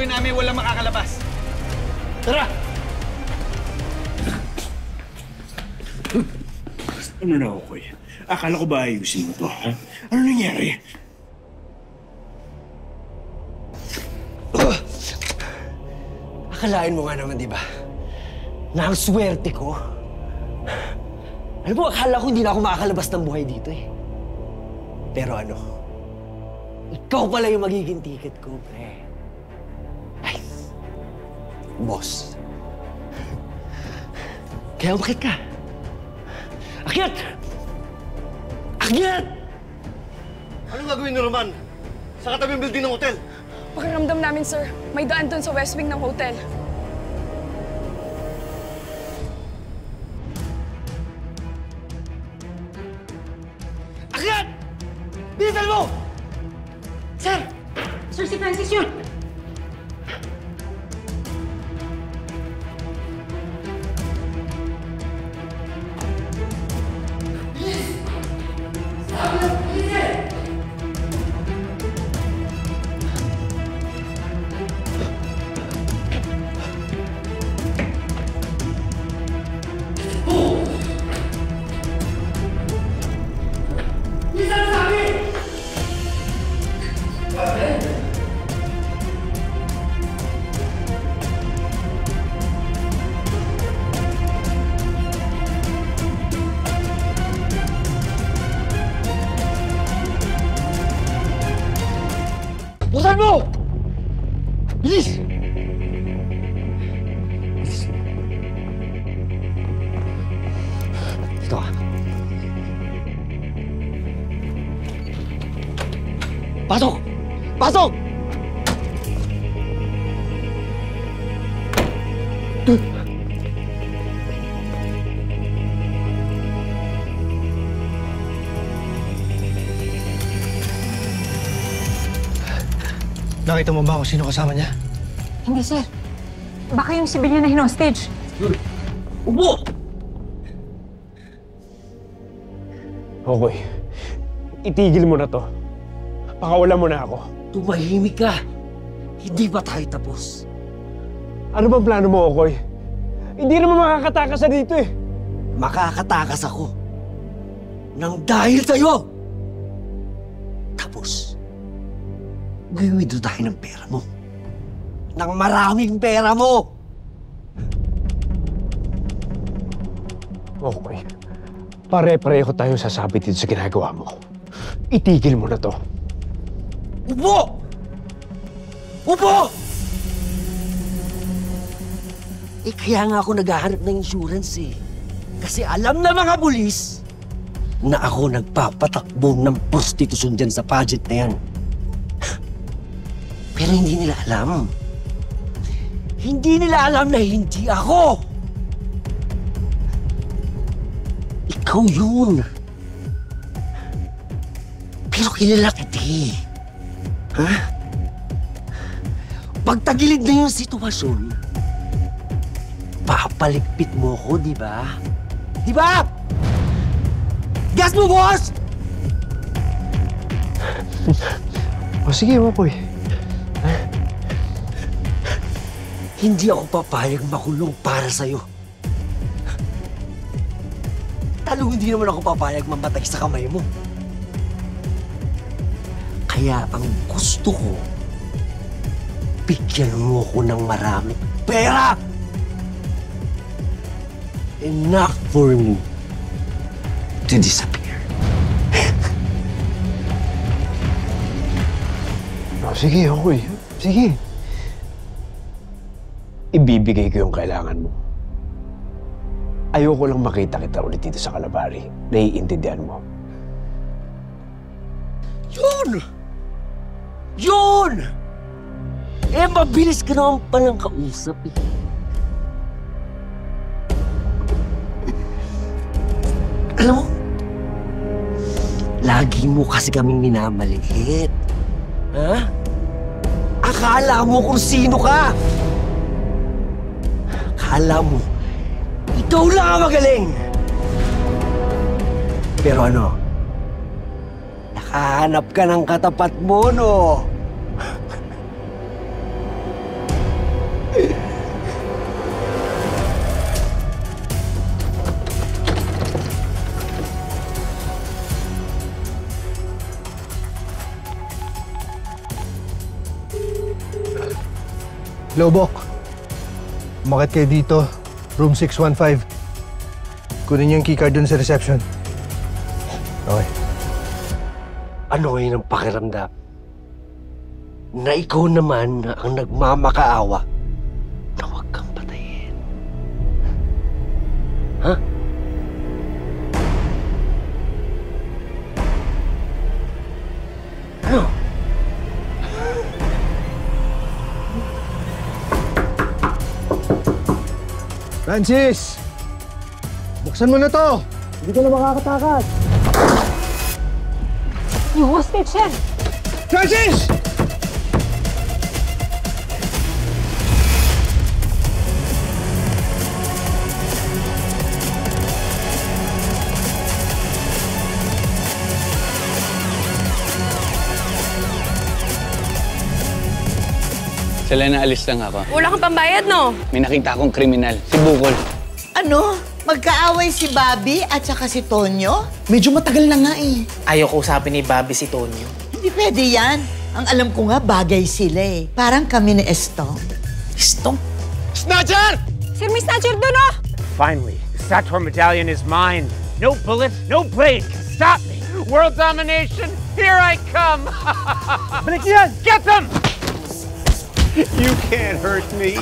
bahay namin walang makakalabas. Tara! Ano na, Okoy? Akala ko ba ayusin mo to, ha? Ano nangyari? Akalain mo nga naman, di ba? Na ang swerte ko. Alam mo, akala ko hindi na ako makakalabas ng buhay dito eh. Pero ano, ikaw pala yung magiging ticket ko, pre. Ay, boss. Kaya umakit ka. Akyat! Akyat! Anong gagawin ni Roman? Sa katabing building ng hotel? Pakiramdam namin, sir. May daan dun sa west wing ng hotel. Akyat! Bilisan mo! Sir! Sir, si Francis yun! Buksan mo! Bilis! Dito ka. Pasok! Pasok! Nakita mo ba kung sino kasama niya? Hindi, sir. Baka yung civilian na hinostage. Upo! Okoy, itigil mo na to. Pakawala mo na ako. Tumahimik ka. Hindi pa tayo tapos. Ano bang plano mo, Okoy? Hindi naman makakatakas na dito eh. Makakatakas ako. Nang dahil sa'yo! Tapos, gawin tayo ng pera mo. Nang maraming pera mo! Okoy, pare-pareho tayong sasabit dito sa ginagawa mo. Itigil mo na to. Upo! Upo! Eh, kaya nga ako naghahanap ng insurance eh. Kasi alam na mga pulis na ako nagpapatakbo ng prostitusyon dyan sa pageant na yan. Pero hindi nila alam. Hindi nila alam na hindi ako. Ikaw yun. Pero kilala kita eh. Ha? Pagtagilid na yung sitwasyon, papaligpit mo ko, di ba? Di ba? Gas mo, boss! O sige, Okoy. Hindi ako papayag makulong para sa'yo. Talong hindi naman ako papayag mamatay sa kamay mo. Kaya ang gusto ko, bigyan mo ko ng maraming pera! Enough for me to disappear. O sige, Okoy. Sige. Ibibigay ko yung kailangan mo. Ayoko lang makita kita ulit dito sa Calabari. Naiintindihan mo. Yun! Yun! Eh, mabilis ka naman palang kausap eh. Alam mo, lagi mo kasi kaming minamaliit. Ha? Akala mo kung sino ka! Akala mo, ikaw lang ang magaling! Pero ano, nakahanap ka ng katapat mo, no? Lobok, umakit kayo dito. Room 615. Kunin niyo yung keycard dun sa reception. Okay. Ano ngayon ang pakiramdam? Na ikaw naman ang nagmamakaawa na huwag kang patayin. Ha? Ano? Francis! Buksan mo na to! Yung hostage yan! Francis! Selena, alis lang ako. Wala kang pambayad, no? May nakita akong kriminal, si Bukol. Ano? Magkaaway si Bobby at saka si Tonyo? Medyo matagal na nga eh. Ayaw ko usapin ni Bobby si Tonyo. Hindi pwede yan. Ang alam ko nga, bagay sila eh. Parang kami ni Estong. Estong? Snatcher! Sir, may snatcher doon, oh! Finally, the Sator medallion is mine. No bullet, no blade can stop me. World domination, here I come! Balik yan! Get them! You can't hurt me.